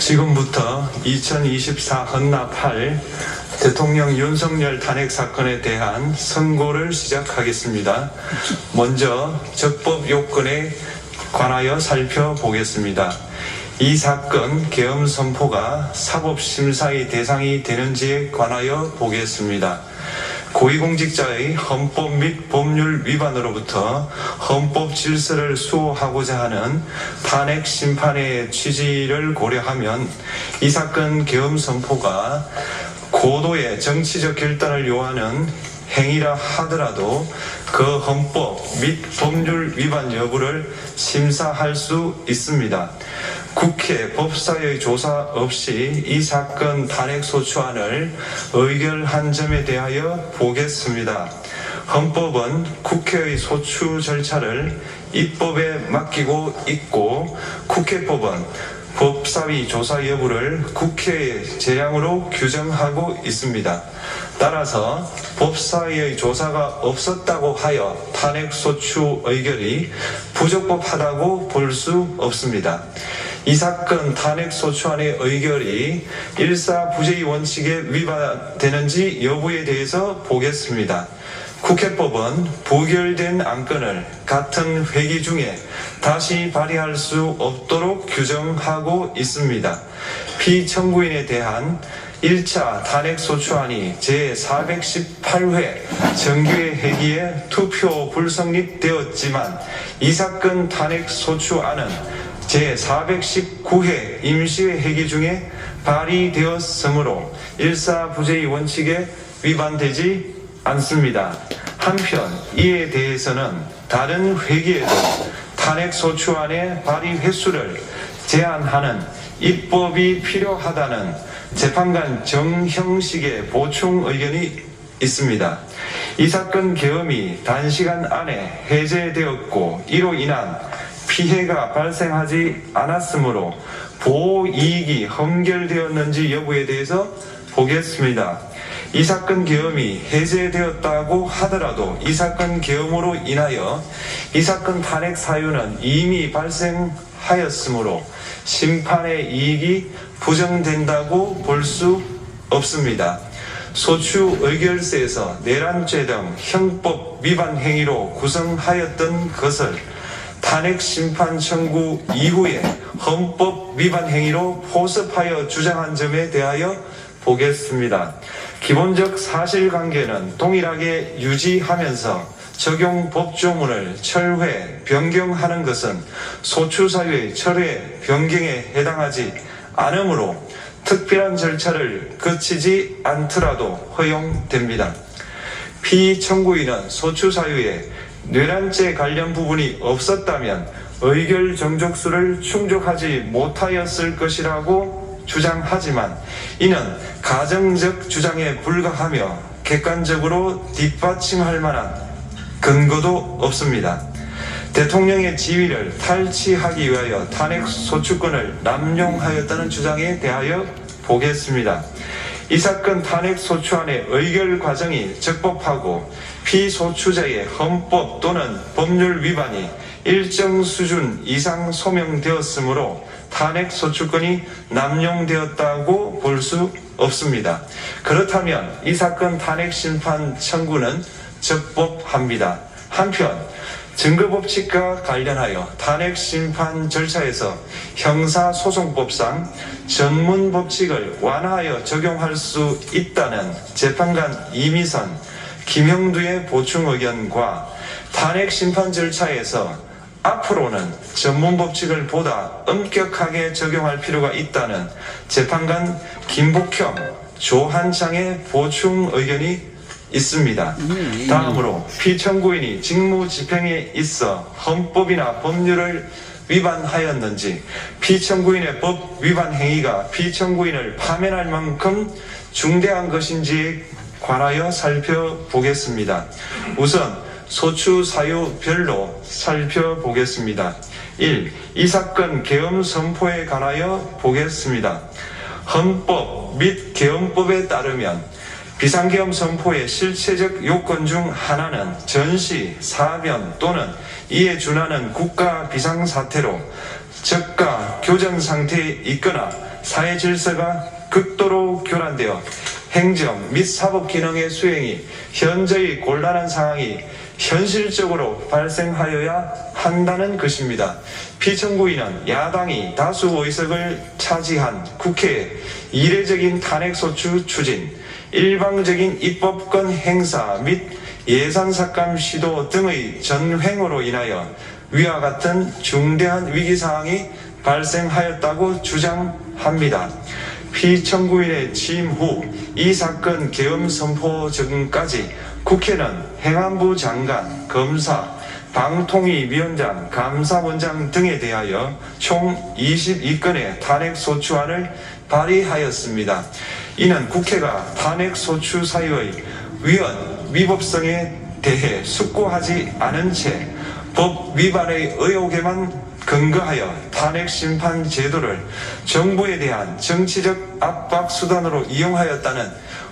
지금부터 2024 헌납 8 대통령 윤석열 탄핵 사건에 대한 선고를 시작하겠습니다. 먼저 적법 요건에 관하여 살펴보겠습니다. 이 사건 계엄 선포가 사법심사의 대상이 되는지에 관하여 보겠습니다. 고위공직자의 헌법 및 법률 위반으로부터 헌법 질서를 수호하고자 하는 탄핵 심판의 취지를 고려하면 이 사건 계엄 선포가 고도의 정치적 결단을 요하는 행위라 하더라도 그 헌법 및 법률 위반 여부를 심사할 수 있습니다. 국회 법사의 조사 없이 이 사건 탄핵소추안을 의결한 점에 대하여 보겠습니다. 헌법은 국회의 소추 절차를 입법에 맡기고 있고 국회법은 법사위 조사 여부를 국회의 재량으로 규정하고 있습니다. 따라서 법사위의 조사가 없었다고 하여 탄핵소추 의결이 부적법하다고 볼 수 없습니다. 이 사건 탄핵소추안의 의결이 일사부재의 원칙에 위반되는지 여부에 대해서 보겠습니다. 국회법은 부결된 안건을 같은 회기 중에 다시 발의할 수 없도록 규정하고 있습니다. 피청구인에 대한 1차 탄핵소추안이 제418회 정기회 회기에 투표 불성립되었지만 이 사건 탄핵소추안은 제419회 임시회 회기 중에 발의되었으므로 일사부재의 원칙에 위반되지 않습니다. 한편 이에 대해서는 다른 회기에도 탄핵소추안의 발의 횟수를 제한하는 입법이 필요하다는 재판관 정형식의 보충 의견이 있습니다. 이 사건 계엄이 단시간 안에 해제되었고 이로 인한 피해가 발생하지 않았으므로 보호이익이 험결되었는지 여부에 대해서 보겠습니다. 이 사건 계엄이 해제되었다고 하더라도 이 사건 계엄으로 인하여 이 사건 탄핵 사유는 이미 발생하였으므로 심판의 이익이 부정된다고 볼 수 없습니다. 소추 의결서에서 내란죄 등 형법 위반 행위로 구성하였던 것을 탄핵 심판 청구 이후에 헌법 위반 행위로 포섭하여 주장한 점에 대하여 보겠습니다. 기본적 사실관계는 동일하게 유지하면서 적용 법조문을 철회, 변경하는 것은 소추사유의 철회, 변경에 해당하지 않으므로 특별한 절차를 거치지 않더라도 허용됩니다. 피청구인은 소추사유에 뇌란죄 관련 부분이 없었다면 의결 정족수를 충족하지 못하였을 것이라고 주장하지만 이는 가정적 주장에 불과하며 객관적으로 뒷받침할 만한 근거도 없습니다. 대통령의 지위를 탈취하기 위하여 탄핵소추권을 남용하였다는 주장에 대하여 보겠습니다. 이 사건 탄핵소추안의 의결 과정이 적법하고 피소추자의 헌법 또는 법률 위반이 일정 수준 이상 소명되었으므로 탄핵소추권이 남용되었다고 볼 수 없습니다. 그렇다면 이 사건 탄핵심판 청구는 적법합니다. 한편 증거법칙과 관련하여 탄핵심판 절차에서 형사소송법상 전문법칙을 완화하여 적용할 수 있다는 재판관 이미선, 김형두의 보충 의견과 탄핵심판 절차에서 앞으로는 전문법칙을 보다 엄격하게 적용할 필요가 있다는 재판관 김복형, 조한창의 보충 의견이 있습니다. 다음으로 피청구인이 직무집행에 있어 헌법이나 법률을 위반하였는지 피청구인의 법 위반 행위가 피청구인을 파면할 만큼 중대한 것인지에 관하여 살펴보겠습니다. 우선 소추 사유별로 살펴보겠습니다. 1. 이 사건 계엄 선포에 관하여 보겠습니다. 헌법 및 계엄법에 따르면 비상계엄 선포의 실체적 요건 중 하나는 전시, 사변 또는 이에 준하는 국가 비상사태로 저가 교전 상태에 있거나 사회 질서가 극도로 교란되어 행정 및 사법 기능의 수행이 현저히 곤란한 상황이 현실적으로 발생하여야 한다는 것입니다. 피청구인은 야당이 다수 의석을 차지한 국회의 이례적인 탄핵소추 추진, 일방적인 입법권 행사 및 예산삭감 시도 등의 전횡으로 인하여 위와 같은 중대한 위기상황이 발생하였다고 주장합니다. 피청구인의 취임 후 이 사건 계엄 선포 전까지 국회는 행안부 장관, 검사, 방통위위원장, 감사원장 등에 대하여 총 22건의 탄핵소추안을 발의하였습니다. 이는 국회가 탄핵소추 사유의 위헌,위법성에 대해 숙고하지 않은 채 법 위반의 의혹에만 근거하여 탄핵심판 제도를 정부에 대한 정치적 압박 수단으로 이용하였다는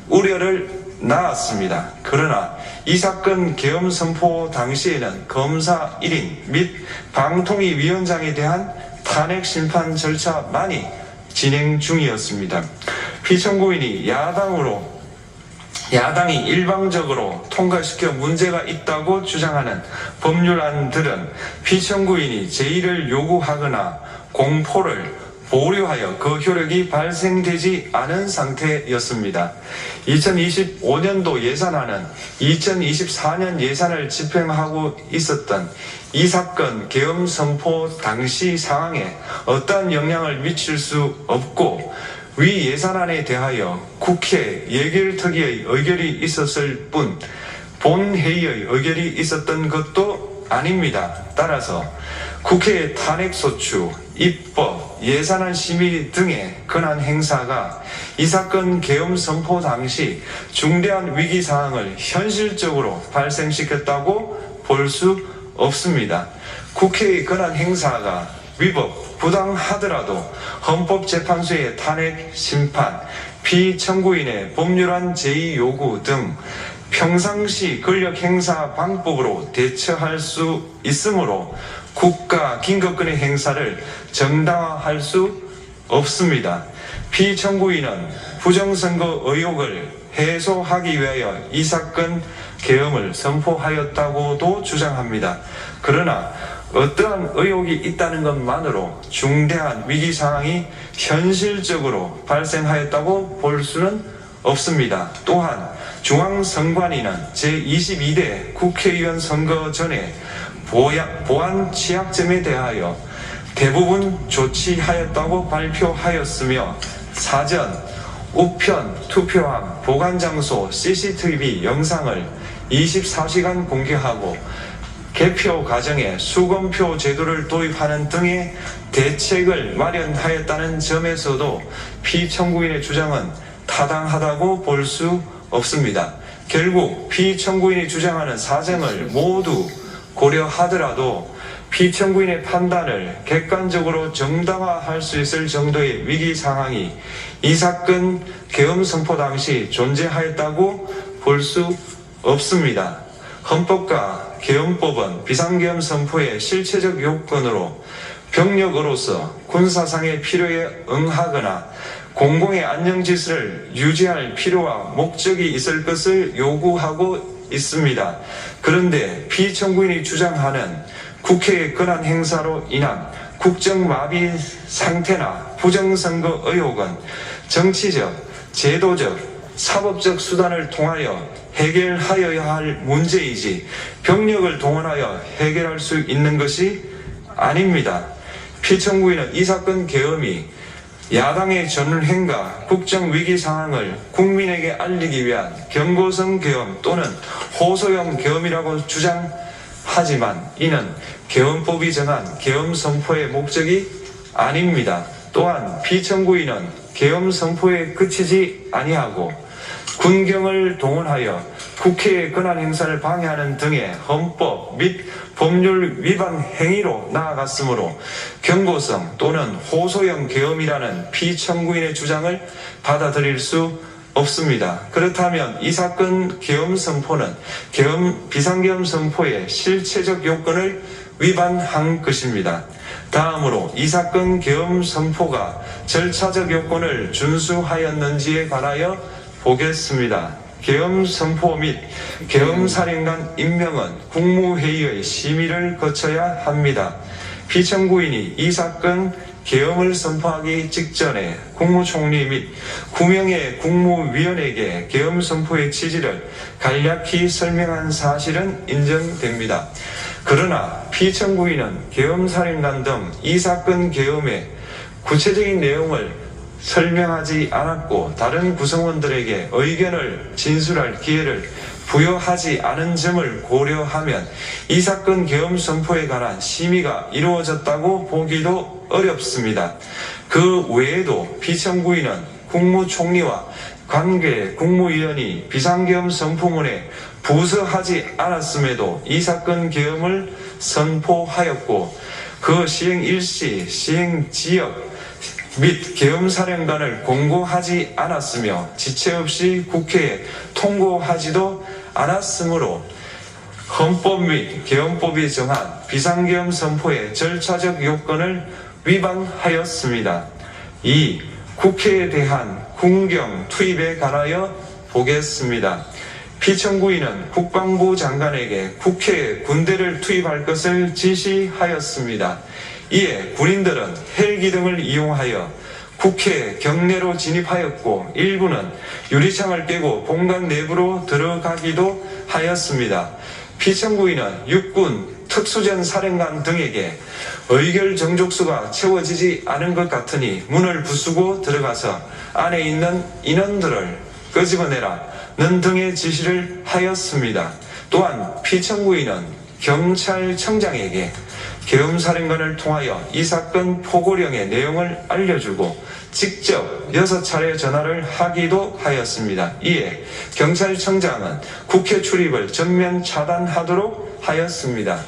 우려를 낳았습니다. 그러나 이 사건 계엄 선포 당시에는 검사 1인 및 방통위위원장에 대한 탄핵심판 절차만이 진행 중이었습니다. 피청구인이 야당이 일방적으로 통과시켜 문제가 있다고 주장하는 법률안들은 피청구인이 제의를 요구하거나 공포를 보류하여 그 효력이 발생되지 않은 상태였습니다. 2025년도 예산안은 2024년 예산을 집행하고 있었던 이 사건 계엄 선포 당시 상황에 어떠한 영향을 미칠 수 없고 위 예산안에 대하여 국회 예결특위의 의결이 있었을 뿐 본회의의 의결이 있었던 것도 아닙니다. 따라서 국회의 탄핵소추, 입법, 예산안 심의 등의 권한 행사가 이 사건 계엄 선포 당시 중대한 위기 상황을 현실적으로 발생시켰다고 볼 수 없습니다. 국회의 권한 행사가 위법, 부당하더라도 헌법재판소의 탄핵 심판, 피청구인의 법률안 제의 요구 등 평상시 권력행사 방법으로 대처할 수 있으므로 국가 긴급권의 행사를 정당화할 수 없습니다. 피청구인은 부정선거 의혹을 해소하기 위하여 이 사건 계엄을 선포하였다고도 주장합니다. 그러나 어떠한 의혹이 있다는 것만으로 중대한 위기 상황이 현실적으로 발생하였다고 볼 수는 없습니다. 또한 중앙선관위는 제22대 국회의원 선거 전에 보안 취약점에 대하여 대부분 조치하였다고 발표하였으며 사전, 우편, 투표함, 보관장소, CCTV 영상을 24시간 공개하고 개표 과정에 수검표 제도를 도입하는 등의 대책을 마련하였다는 점에서도 피청구인의 주장은 타당하다고 볼 수 없습니다. 결국 피청구인이 주장하는 사정을 모두 고려하더라도 피청구인의 판단을 객관적으로 정당화할 수 있을 정도의 위기 상황이 이 사건 계엄 선포 당시 존재하였다고 볼 수 없습니다. 헌법과 계엄법은 비상계엄 선포의 실체적 요건으로 병력으로서 군사상의 필요에 응하거나 공공의 안녕질서를 유지할 필요와 목적이 있을 것을 요구하고 있습니다. 그런데 피청구인이 주장하는 국회의 권한 행사로 인한 국정마비 상태나 부정선거 의혹은 정치적, 제도적, 사법적 수단을 통하여 해결하여야 할 문제이지 병력을 동원하여 해결할 수 있는 것이 아닙니다. 피청구인은 이 사건 계엄이 야당의 전횡과 국정위기 상황을 국민에게 알리기 위한 경고성 계엄 또는 호소형 계엄이라고 주장하지만 이는 계엄법이 정한 계엄 선포의 목적이 아닙니다. 또한 피청구인은 계엄 선포에 그치지 아니하고 군경을 동원하여 국회의 권한 행사를 방해하는 등의 헌법 및 법률 위반 행위로 나아갔으므로 경고성 또는 호소형 계엄이라는 피청구인의 주장을 받아들일 수 없습니다. 그렇다면 이 사건 계엄 선포는 비상계엄 선포의 실체적 요건을 위반한 것입니다. 다음으로 이 사건 계엄 선포가 절차적 요건을 준수하였는지에 관하여 보겠습니다. 계엄 선포 및 계엄 사령관 임명은 국무회의의 심의를 거쳐야 합니다. 피청구인이 이 사건 계엄을 선포하기 직전에 국무총리 및 9명의 국무위원에게 계엄 선포의 취지를 간략히 설명한 사실은 인정됩니다. 그러나 피청구인은 계엄사령관 등 이 사건 계엄의 구체적인 내용을 설명하지 않았고 다른 구성원들에게 의견을 진술할 기회를 부여하지 않은 점을 고려하면 이 사건 계엄 선포에 관한 심의가 이루어졌다고 보기도 어렵습니다. 그 외에도 피청구인은 국무총리와 관계 국무위원이 비상계엄 선포문에 부서하지 않았음에도 이 사건 계엄을 선포하였고 그 시행 일시, 시행 지역 및 계엄사령관을 공고하지 않았으며 지체 없이 국회에 통고하지도 않았으므로 헌법 및 계엄법이 정한 비상계엄 선포의 절차적 요건을 위반하였습니다. 2. 국회에 대한 군경 투입에 관하여 보겠습니다. 피청구인은 국방부 장관에게 국회에 군대를 투입할 것을 지시하였습니다. 이에 군인들은 헬기 등을 이용하여 국회 경내로 진입하였고 일부는 유리창을 깨고 본관 내부로 들어가기도 하였습니다. 피청구인은 육군 특수전 사령관 등에게 의결 정족수가 채워지지 않은 것 같으니 문을 부수고 들어가서 안에 있는 인원들을 끄집어내라는 등의 지시를 하였습니다. 또한 피청구인은 경찰청장에게 계엄사령관을 통하여 이 사건 포고령의 내용을 알려주고 직접 6차례 전화를 하기도 하였습니다. 이에 경찰청장은 국회 출입을 전면 차단하도록 하였습니다.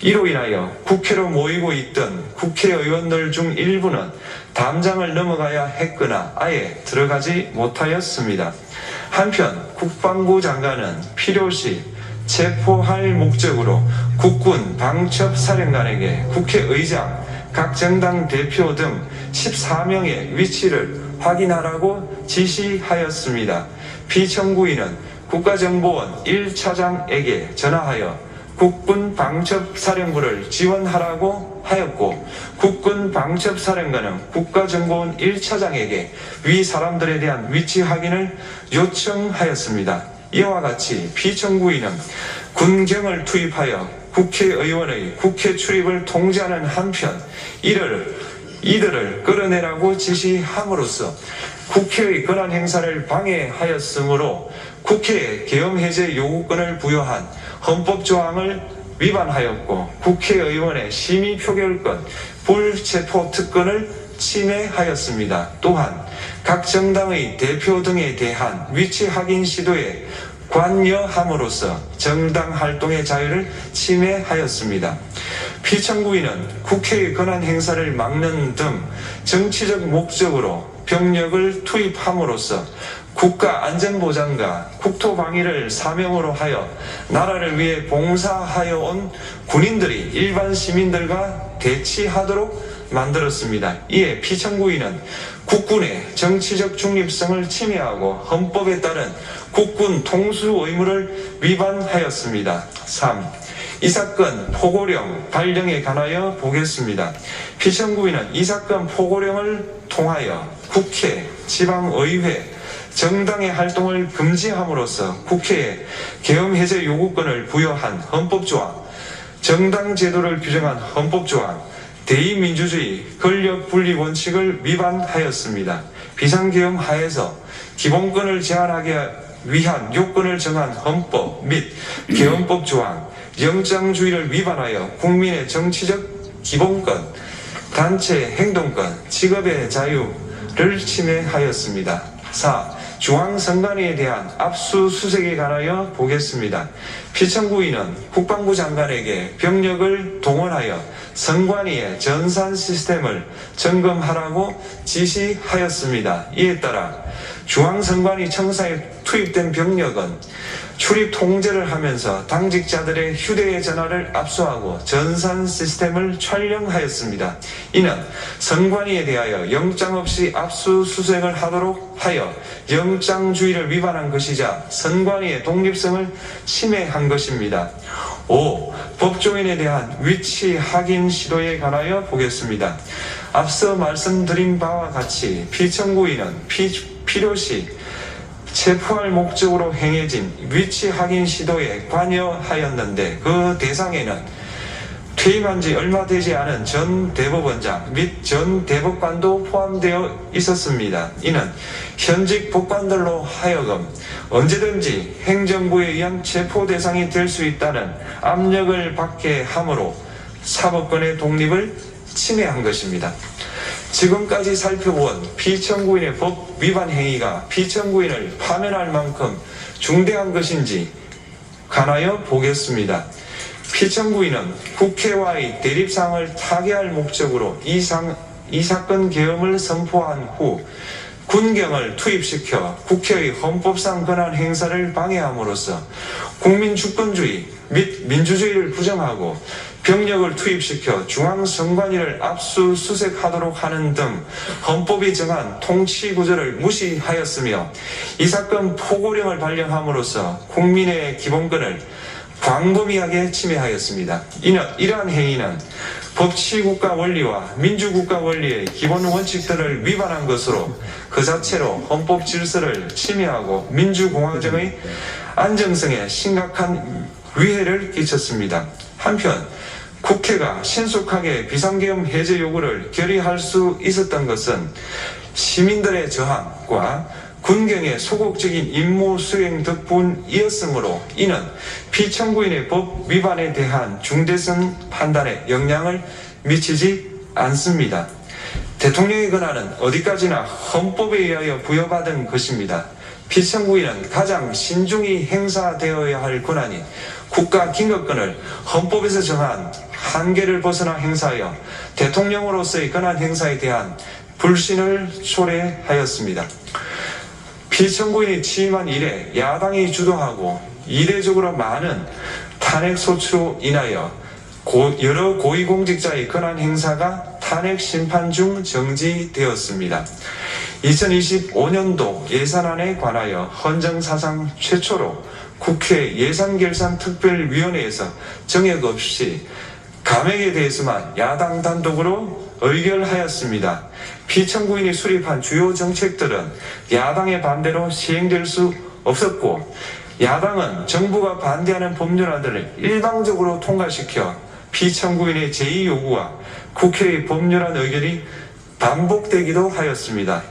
이로 인하여 국회로 모이고 있던 국회의원들 중 일부는 담장을 넘어가야 했거나 아예 들어가지 못하였습니다. 한편 국방부 장관은 필요시 체포할 목적으로 국군 방첩사령관에게 국회의장, 각 정당 대표 등 14명의 위치를 확인하라고 지시하였습니다. 피청구인은 국가정보원 1차장에게 전화하여 국군 방첩사령부를 지원하라고 하였고 국군 방첩사령관은 국가정보원 1차장에게 위 사람들에 대한 위치 확인을 요청하였습니다. 이와 같이 피청구인은 군경을 투입하여 국회의원의 국회 출입을 통제하는 한편 이들을 끌어내라고 지시함으로써 국회의 권한 행사를 방해하였으므로 국회에 계엄 해제 요구권을 부여한 헌법 조항을 위반하였고 국회의원의 심의 표결권, 불체포 특권을 침해하였습니다. 또한 각 정당의 대표 등에 대한 위치 확인 시도에 관여함으로써 정당 활동의 자유를 침해하였습니다. 피청구인은 국회의 권한 행사를 막는 등 정치적 목적으로 병력을 투입함으로써 국가 안전보장과 국토방위를 사명으로 하여 나라를 위해 봉사하여 온 군인들이 일반 시민들과 대치하도록 만들었습니다. 이에 피청구인은 국군의 정치적 중립성을 침해하고 헌법에 따른 국군 통수 의무를 위반하였습니다. 3. 이 사건 포고령 발령에 관하여 보겠습니다. 피청구인은 이 사건 포고령을 통하여 국회, 지방의회, 정당의 활동을 금지함으로써 국회에 계엄 해제 요구권을 부여한 헌법조항, 정당 제도를 규정한 헌법조항, 대의민주주의 권력 분리 원칙을 위반하였습니다. 비상계엄 하에서 기본권을 제한하기 위한 요건을 정한 헌법 및 계엄법 조항, 영장주의를 위반하여 국민의 정치적 기본권, 단체 행동권, 직업의 자유를 침해하였습니다. 4. 중앙선관위에 대한 압수수색에 관하여 보겠습니다. 피청구인은 국방부 장관에게 병력을 동원하여 선관위의 전산 시스템을 점검하라고 지시하였습니다. 이에 따라 중앙선관위 청사에 투입된 병력은 출입 통제를 하면서 당직자들의 휴대전화를 압수하고 전산 시스템을 촬영하였습니다. 이는 선관위에 대하여 영장 없이 압수수색을 하도록 하여 영장주의를 위반한 것이자 선관위의 독립성을 침해한 것입니다. 5. 법조인에 대한 위치 확인 시도에 관하여 보겠습니다. 앞서 말씀드린 바와 같이 피청구인은 필요시 체포할 목적으로 행해진 위치 확인 시도에 관여하였는데 그 대상에는 퇴임한 지 얼마 되지 않은 전 대법원장 및 전 대법관도 포함되어 있었습니다. 이는 현직 법관들로 하여금 언제든지 행정부에 의한 체포 대상이 될 수 있다는 압력을 받게 함으로 사법권의 독립을 침해한 것입니다. 지금까지 살펴본 피청구인의 법 위반 행위가 피청구인을 파면할 만큼 중대한 것인지 관하여 보겠습니다. 피청구인은 국회와의 대립상을 타개할 목적으로 이 사건 계엄을 선포한 후 군경을 투입시켜 국회의 헌법상 권한 행사를 방해함으로써 국민 주권주의 및 민주주의를 부정하고 병력을 투입시켜 중앙선관위를 압수수색하도록 하는 등 헌법이 정한 통치구조를 무시하였으며 이 사건 포고령을 발령함으로써 국민의 기본권을 광범위하게 침해하였습니다. 이러한 행위는 법치국가 원리와 민주국가 원리의 기본 원칙들을 위반한 것으로 그 자체로 헌법 질서를 침해하고 민주공화정의 안정성에 심각한 위해를 끼쳤습니다. 한편 국회가 신속하게 비상계엄 해제 요구를 결의할 수 있었던 것은 시민들의 저항과 군경의 소극적인 임무 수행 덕분이었으므로 이는 피청구인의 법 위반에 대한 중대성 판단에 영향을 미치지 않습니다. 대통령의 권한은 어디까지나 헌법에 의하여 부여받은 것입니다. 피청구인은 가장 신중히 행사되어야 할 권한이 국가 긴급권을 헌법에서 정한 한계를 벗어나 행사하여 대통령으로서의 권한 행사에 대한 불신을 초래하였습니다. 피청구인이 취임한 이래 야당이 주도하고 이례적으로 많은 탄핵 소추로 인하여 여러 고위공직자의 권한 행사가 탄핵 심판 중 정지되었습니다. 2025년도 예산안에 관하여 헌정사상 최초로 국회 예산결산특별위원회에서 정액 없이 감액에 대해서만 야당 단독으로 의결하였습니다. 피청구인이 수립한 주요 정책들은 야당의 반대로 시행될 수 없었고 야당은 정부가 반대하는 법률안들을 일방적으로 통과시켜 피청구인의 제2 요구와 국회의 법률안 의결이 반복되기도 하였습니다.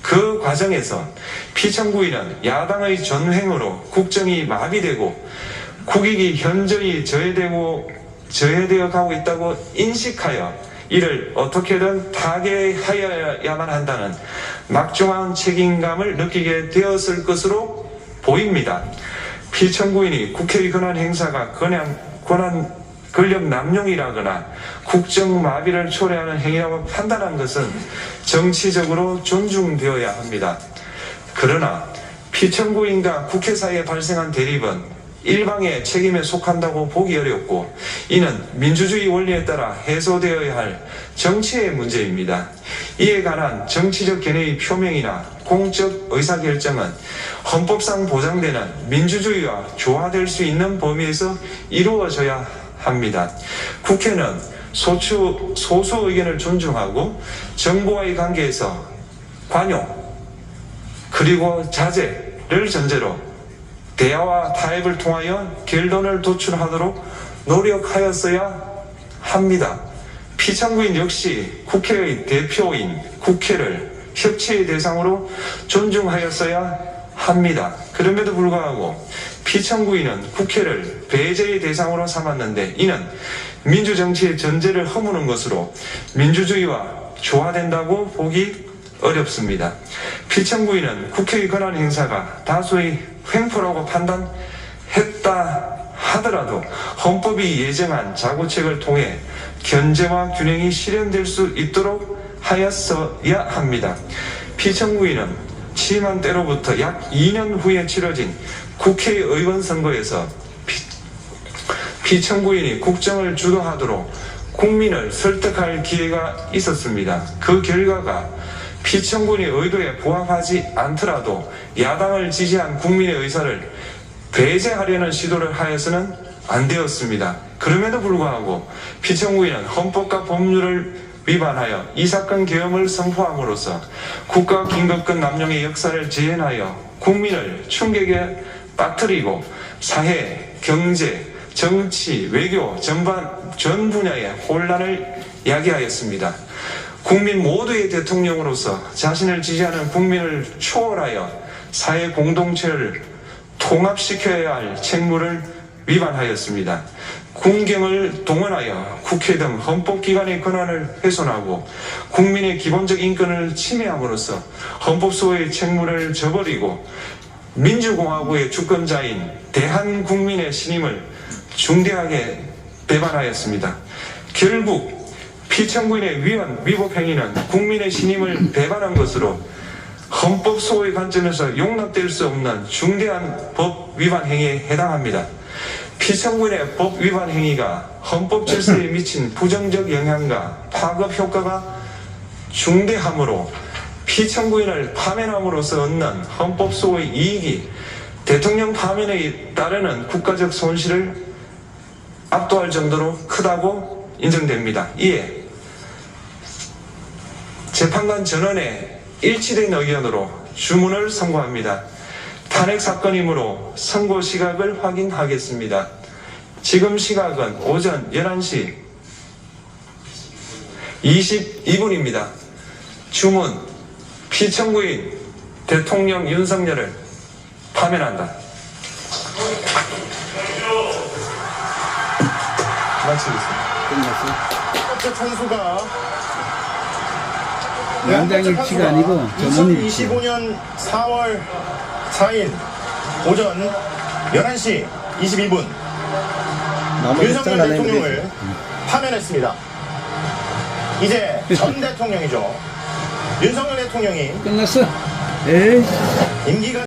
그 과정에서 피청구인은 야당의 전횡으로 국정이 마비되고 국익이 현저히 저해되어 가고 있다고 인식하여 이를 어떻게든 타개하여야만 한다는 막중한 책임감을 느끼게 되었을 것으로 보입니다. 피청구인이 국회의 권한 행사가 권력 남용이라거나 국정 마비를 초래하는 행위라고 판단한 것은 정치적으로 존중되어야 합니다. 그러나 피청구인과 국회 사이에 발생한 대립은 일방의 책임에 속한다고 보기 어렵고 이는 민주주의 원리에 따라 해소되어야 할 정치의 문제입니다. 이에 관한 정치적 견해의 표명이나 공적 의사결정은 헌법상 보장되는 민주주의와 조화될 수 있는 범위에서 이루어져야 합니다. 국회는 소수 의견을 존중하고 정부와의 관계에서 관용 그리고 자제를 전제로 대화와 타협을 통하여 결론을 도출하도록 노력하였어야 합니다. 피청구인 역시 국회의 대표인 국회를 협치의 대상으로 존중하였어야 합니다. 그럼에도 불구하고 피청구인은 국회를 배제의 대상으로 삼았는데 이는 민주정치의 전제를 허무는 것으로 민주주의와 조화된다고 보기 어렵습니다. 피청구인은 국회의 권한 행사가 다수의 횡포라고 판단했다 하더라도 헌법이 예정한 자구책을 통해 견제와 균형이 실현될 수 있도록 하였어야 합니다. 피청구인은 취임한 때로부터 약 2년 후에 치러진 국회의원 선거에서 피청구인이 국정을 주도하도록 국민을 설득할 기회가 있었습니다. 그 결과가 피청구인의 의도에 부합하지 않더라도 야당을 지지한 국민의 의사를 배제하려는 시도를 하여서는 안 되었습니다. 그럼에도 불구하고 피청구인은 헌법과 법률을 위반하여 이 사건 계엄을 선포함으로써 국가 긴급권 남용의 역사를 재현하여 국민을 충격에 빠뜨리고 사회, 경제, 정치, 외교 전 분야의 혼란을 야기하였습니다. 국민 모두의 대통령으로서 자신을 지지하는 국민을 초월하여 사회 공동체를 통합시켜야 할 책무를 위반하였습니다. 군경을 동원하여 국회 등 헌법기관의 권한을 훼손하고 국민의 기본적 인권을 침해함으로써 헌법소의 책무를 저버리고 민주공화국의 주권자인 대한국민의 신임을 중대하게 배반하였습니다. 결국 피청구인의 위법 행위는 국민의 신임을 배반한 것으로 헌법소의 관점에서 용납될 수 없는 중대한 법 위반 행위에 해당합니다. 피청구인의 법 위반 행위가 헌법 질서에 미친 부정적 영향과 파급 효과가 중대하므로 피청구인을 파면함으로써 얻는 헌법소의 이익이 대통령 파면에 따르는 국가적 손실을 압도할 정도로 크다고 인정됩니다. 이에 재판관 전원의 일치된 의견으로 주문을 선고합니다. 탄핵 사건이므로 선고 시각을 확인하겠습니다. 지금 시각은 오전 11시 22분입니다. 주문: 피청구인 대통령 윤석열을 파면한다. 마치겠습니다. 끝났어. 청수가 연장일치가 아니고 전원일치. 2025년 4월 4일 오전 11시 22분 윤석열 대통령을 파면했습니다. 이제 전 대통령이죠. 윤석열 대통령이 끝났어. 에이. 임기가